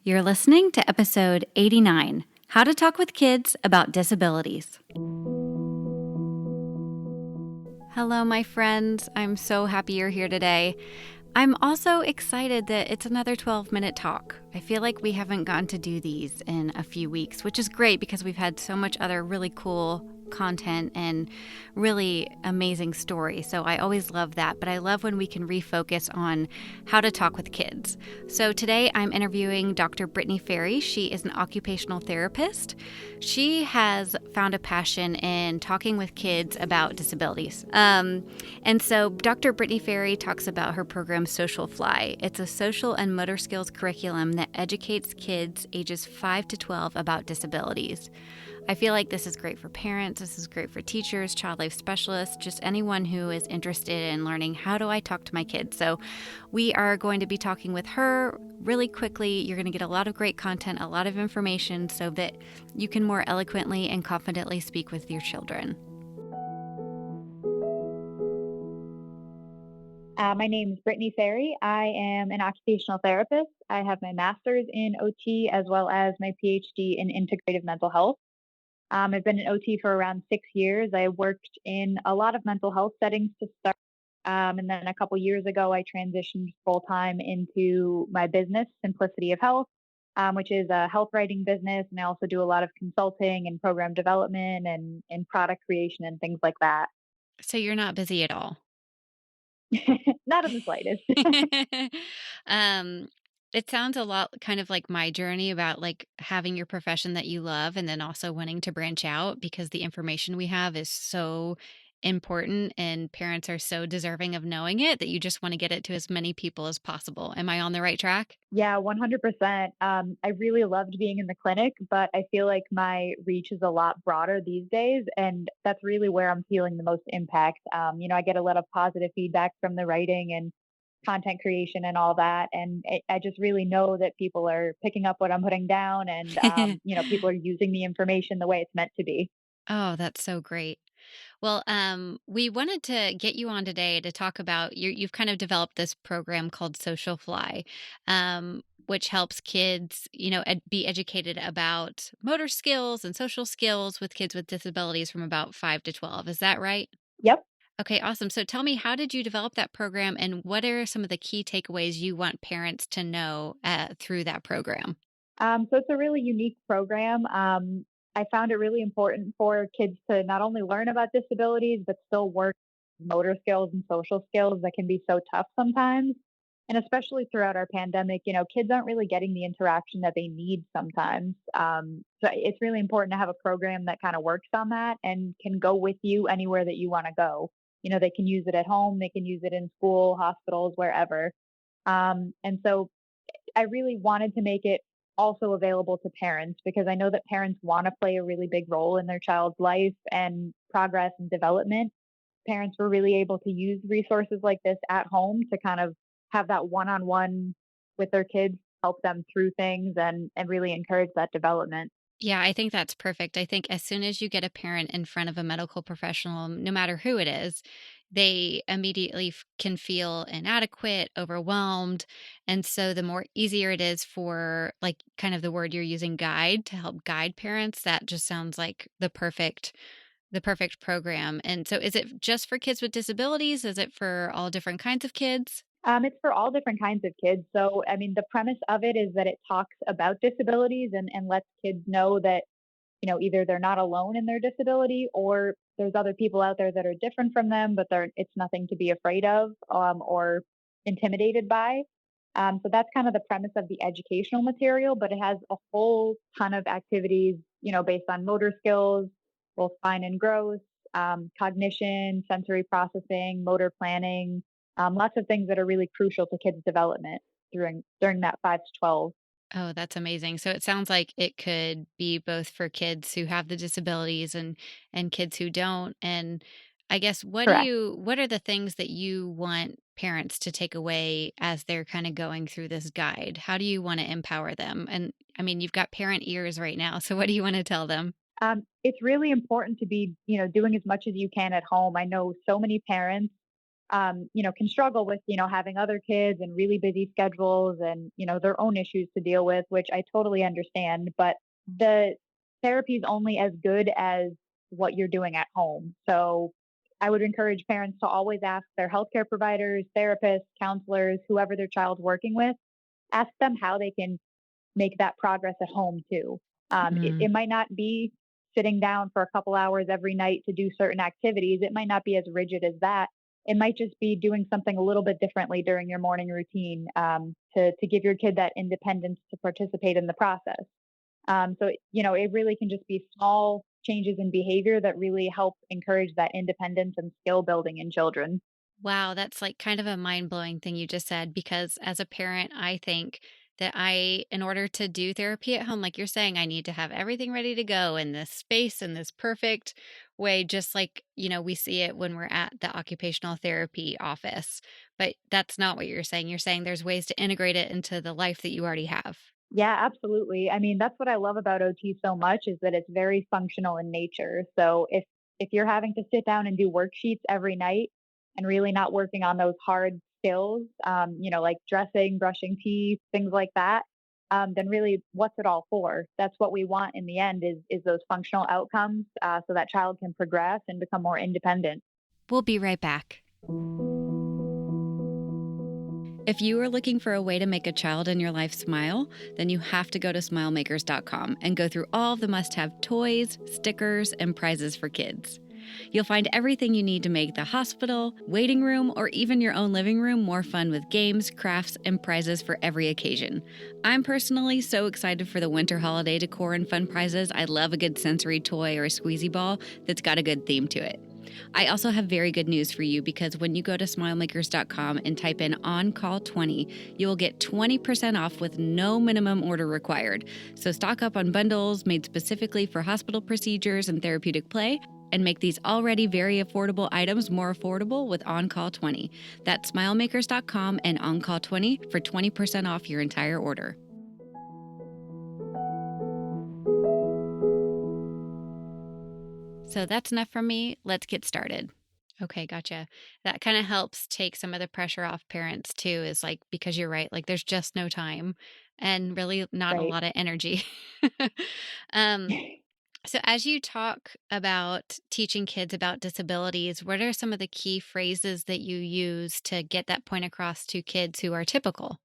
You're listening to episode 89, How to Talk with Kids About Disabilities. Hello, my friends. I'm so happy you're here today. I'm also excited that it's another 12-minute talk. I feel like we haven't gotten to do these in a few weeks, which is great because we've had so much other really cool content and really amazing stories. So I always love that, but I love when we can refocus on how to talk with kids. So today I'm interviewing Dr. Brittany Ferri. She is an occupational therapist. She has found a passion in talking with kids about disabilities. And so Dr. Brittany Ferri talks about her program Social Fly. It's a social and motor skills curriculum that educates kids ages 5 to 12 about disabilities. I feel like this is great for parents, this is great for teachers, child life specialists, just anyone who is interested in learning how do I talk to my kids. So we are going to be talking with her really quickly. You're going to get a lot of great content, a lot of information so that you can more eloquently and confidently speak with your children. My name is Brittany Ferri. I am an occupational therapist. I have my master's in OT as well as my PhD in integrative mental health. I've been an OT for around 6 years. I worked in a lot of mental health settings to start. And then a couple years ago, I transitioned full time into my business, Simplicity of Health, which is a health writing business. And I also do a lot of consulting and program development and product creation and things like that. So you're not busy at all. Not in the slightest. um, it sounds a lot kind of like my journey about like having your profession that you love and then also wanting to branch out because the information we have is so important and parents are so deserving of knowing it that you just want to get it to as many people as possible. Am I on the right track? Yeah, 100%. I really loved being in the clinic, but I feel like my reach is a lot broader these days, and that's really where I'm feeling the most impact. I get a lot of positive feedback from the writing and content creation and all that, and I just really know that people are picking up what I'm putting down, and people are using the information the way it's meant to be. Oh, that's so great. Well, we wanted to get you on today to talk about you've kind of developed this program called Social Fly, which helps kids, be educated about motor skills and social skills with kids with disabilities from about 5 to 12. Is that right? Yep. Okay, awesome. So tell me, how did you develop that program and what are some of the key takeaways you want parents to know through that program? So it's a really unique program. I found it really important for kids to not only learn about disabilities, but still work motor skills and social skills that can be so tough sometimes. And especially throughout our pandemic, kids aren't really getting the interaction that they need sometimes. So it's really important to have a program that kind of works on that and can go with you anywhere that you want to go. They can use it at home, they can use it in school, hospitals, wherever. And so I really wanted to make it also available to parents because I know that parents want to play a really big role in their child's life and progress and development. Parents were really able to use resources like this at home to kind of have that one-on-one with their kids, help them through things and really encourage that development. Yeah, I think that's perfect. I think as soon as you get a parent in front of a medical professional, no matter who it is, they immediately can feel inadequate, overwhelmed. And so the more easier it is for like kind of the word you're using guide to help guide parents, that just sounds like the perfect program. And so is it just for kids with disabilities? Is it for all different kinds of kids? It's for all different kinds of kids. So, I mean, the premise of it is that it talks about disabilities and lets kids know that either they're not alone in their disability or there's other people out there that are different from them, but it's nothing to be afraid of or intimidated by. So that's kind of the premise of the educational material, but it has a whole ton of activities, based on motor skills, both fine and gross, cognition, sensory processing, motor planning, lots of things that are really crucial to kids' development during that 5 to 12. Oh, that's amazing. So it sounds like it could be both for kids who have the disabilities and kids who don't. And I guess Correct. what are the things that you want parents to take away as they're kind of going through this guide? How do you want to empower them? And I mean, you've got parent ears right now. So what do you want to tell them? It's really important to be, doing as much as you can at home. I know so many parents can struggle with, having other kids and really busy schedules and, their own issues to deal with, which I totally understand. But the therapy is only as good as what you're doing at home. So I would encourage parents to always ask their healthcare providers, therapists, counselors, whoever their child's working with, ask them how they can make that progress at home too. It Mm. might not be sitting down for a couple hours every night to do certain activities. It might not be as rigid as that. It might just be doing something a little bit differently during your morning routine to give your kid that independence to participate in the process. It really can just be small changes in behavior that really help encourage that independence and skill building in children. Wow, that's like kind of a mind-blowing thing you just said because as a parent, I think that in order to do therapy at home, like you're saying, I need to have everything ready to go in this space in this perfect way, just like, we see it when we're at the occupational therapy office. But that's not what you're saying. You're saying there's ways to integrate it into the life that you already have. Yeah, absolutely. I mean, that's what I love about OT so much is that it's very functional in nature. So if you're having to sit down and do worksheets every night and really not working on those hard skills, like dressing, brushing teeth, things like that, then really, what's it all for? That's what we want in the end is those functional outcomes, so that child can progress and become more independent. We'll be right back. If you are looking for a way to make a child in your life smile, then you have to go to smilemakers.com and go through all of the must have toys, stickers, and prizes for kids. You'll find everything you need to make the hospital, waiting room, or even your own living room more fun with games, crafts, and prizes for every occasion. I'm personally so excited for the winter holiday decor and fun prizes. I love a good sensory toy or a squeezy ball that's got a good theme to it. I also have very good news for you because when you go to smilemakers.com and type in on call 20, you will get 20% off with no minimum order required. So stock up on bundles made specifically for hospital procedures and therapeutic play and make these already very affordable items more affordable with On Call 20. That's smilemakers.com and On Call 20 for 20% off your entire order. So that's enough from me. Let's get started. Okay, gotcha. That kind of helps take some of the pressure off parents too, is like, because you're right, like there's just no time and really not a Right. lot of energy. um, so, as you talk about teaching kids about disabilities, what are some of the key phrases that you use to get that point across to kids who are typical?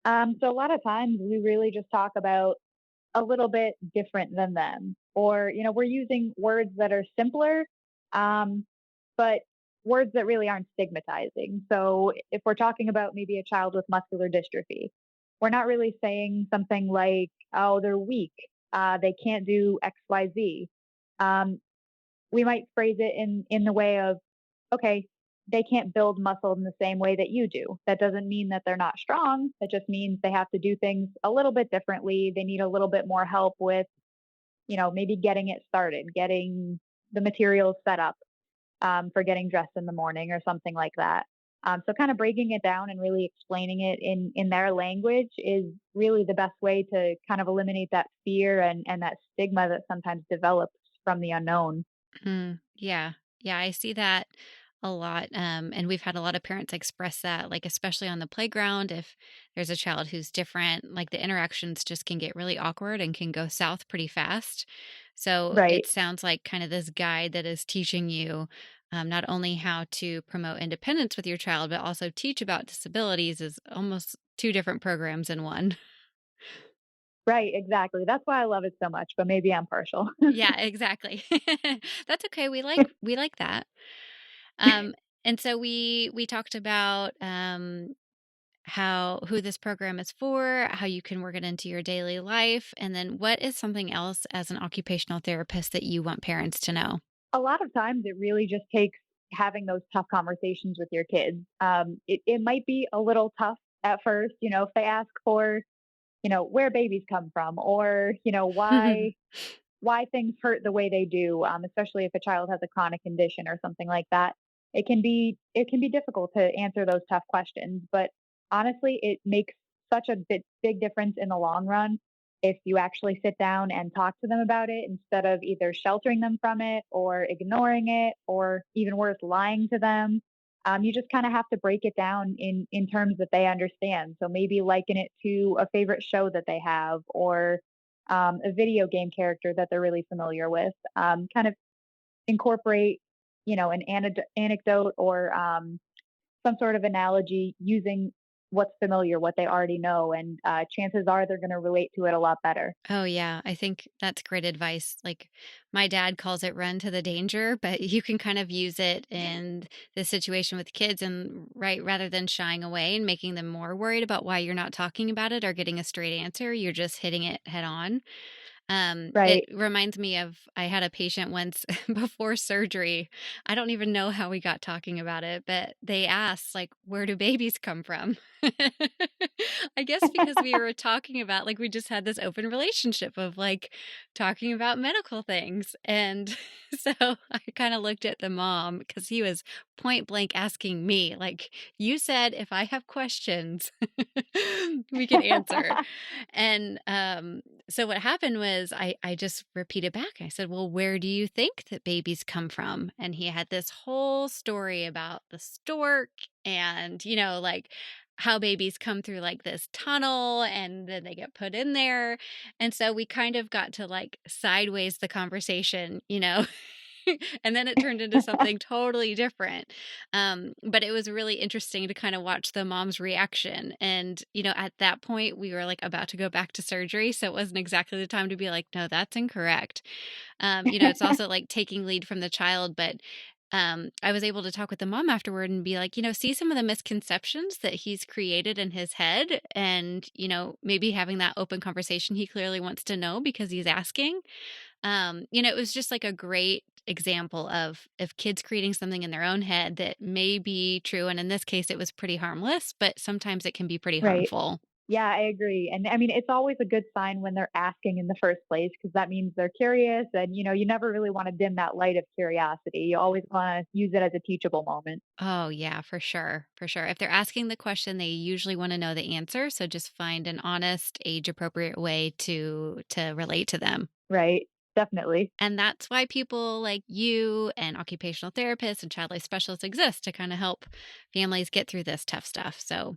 So a lot of times we really just talk about a little bit different than them. Or, we're using words that are simpler, but words that really aren't stigmatizing. So if we're talking about maybe a child with muscular dystrophy, we're not really saying something like, oh, they're weak, they can't do XYZ. Um, we might phrase it in the way of, okay, they can't build muscle in the same way that you do. That doesn't mean that they're not strong. That just means they have to do things a little bit differently. They need a little bit more help with, maybe getting it started, getting the materials set up for getting dressed in the morning or something like that. So kind of breaking it down and really explaining it in their language is really the best way to kind of eliminate that fear and that stigma that sometimes develops from the unknown. Yeah. Yeah, I see that a lot. And we've had a lot of parents express that, like, especially on the playground, if there's a child who's different, like the interactions just can get really awkward and can go south pretty fast. So Right. it sounds like kind of this guide that is teaching you not only how to promote independence with your child, but also teach about disabilities is almost two different programs in one. Right, exactly. That's why I love it so much, but maybe I'm partial. Yeah, exactly. That's okay. We like that. Um, and so we talked about how who this program is for, how you can work it into your daily life, and then what is something else as an occupational therapist that you want parents to know? A lot of times it really just takes having those tough conversations with your kids. It might be a little tough at first, if they ask for, where babies come from or, why things hurt the way they do, especially if a child has a chronic condition or something like that. It can be difficult to answer those tough questions, but honestly, it makes such a big difference in the long run if you actually sit down and talk to them about it instead of either sheltering them from it or ignoring it or even worse, lying to them. You just kind of have to break it down in terms that they understand. So maybe liken it to a favorite show that they have, or a video game character that they're really familiar with. Kind of incorporate, an anecdote or some sort of analogy using what's familiar, what they already know, and chances are they're going to relate to it a lot better. Oh, yeah. I think that's great advice. Like, my dad calls it run to the danger, but you can kind of use it in this situation with kids and right rather than shying away and making them more worried about why you're not talking about it or getting a straight answer, you're just hitting it head on. It Right. reminds me of I had a patient once before surgery. I don't even know how we got talking about it, but they asked, like, where do babies come from? I guess because we were talking about, like, we just had this open relationship of like talking about medical things. And so I kind of looked at the mom because he was point blank asking me, like, you said if I have questions, we can answer. And so what happened was I just repeated back. I said, "Well, where do you think that babies come from?" And he had this whole story about the stork and, like how babies come through like this tunnel and then they get put in there. And so we kind of got to like sideways the conversation. And then it turned into something totally different. But it was really interesting to kind of watch the mom's reaction. And, at that point, we were like about to go back to surgery. So it wasn't exactly the time to be like, no, that's incorrect. It's also like taking lead from the child. But I was able to talk with the mom afterward and be like, see some of the misconceptions that he's created in his head. And, maybe having that open conversation, he clearly wants to know because he's asking. It was just like a great example of kids creating something in their own head that may be true. And in this case, it was pretty harmless, but sometimes it can be pretty Right. harmful. Yeah, I agree. And I mean, it's always a good sign when they're asking in the first place, because that means they're curious. And, you never really want to dim that light of curiosity. You always want to use it as a teachable moment. Oh, yeah, for sure. For sure. If they're asking the question, they usually want to know the answer. So just find an honest, age appropriate way to relate to them. Right. Definitely. And that's why people like you and occupational therapists and child life specialists exist to kind of help families get through this tough stuff. So,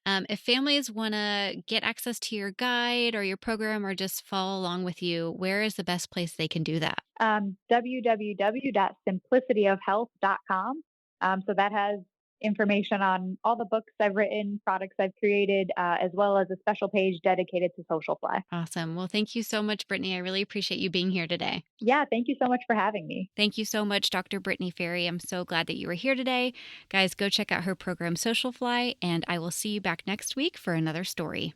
if families want to get access to your guide or your program or just follow along with you, where is the best place they can do that? www.simplicityofhealth.com. So that has information on all the books I've written, products I've created, as well as a special page dedicated to Social Fly. Awesome. Well, thank you so much, Brittany. I really appreciate you being here today. Yeah, thank you so much for having me. Thank you so much, Dr. Brittany Ferri. I'm so glad that you were here today. Guys, go check out her program, Social Fly, and I will see you back next week for another story.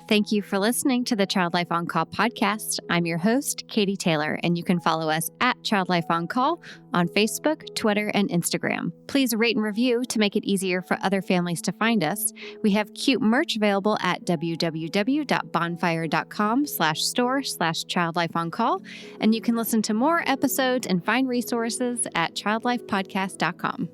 Thank you for listening to the Child Life on Call podcast. I'm your host, Katie Taylor, and you can follow us at Child Life on Call on Facebook, Twitter, and Instagram. Please rate and review to make it easier for other families to find us. We have cute merch available at www.bonfire.com/store/childlifeoncall, and you can listen to more episodes and find resources at childlifepodcast.com.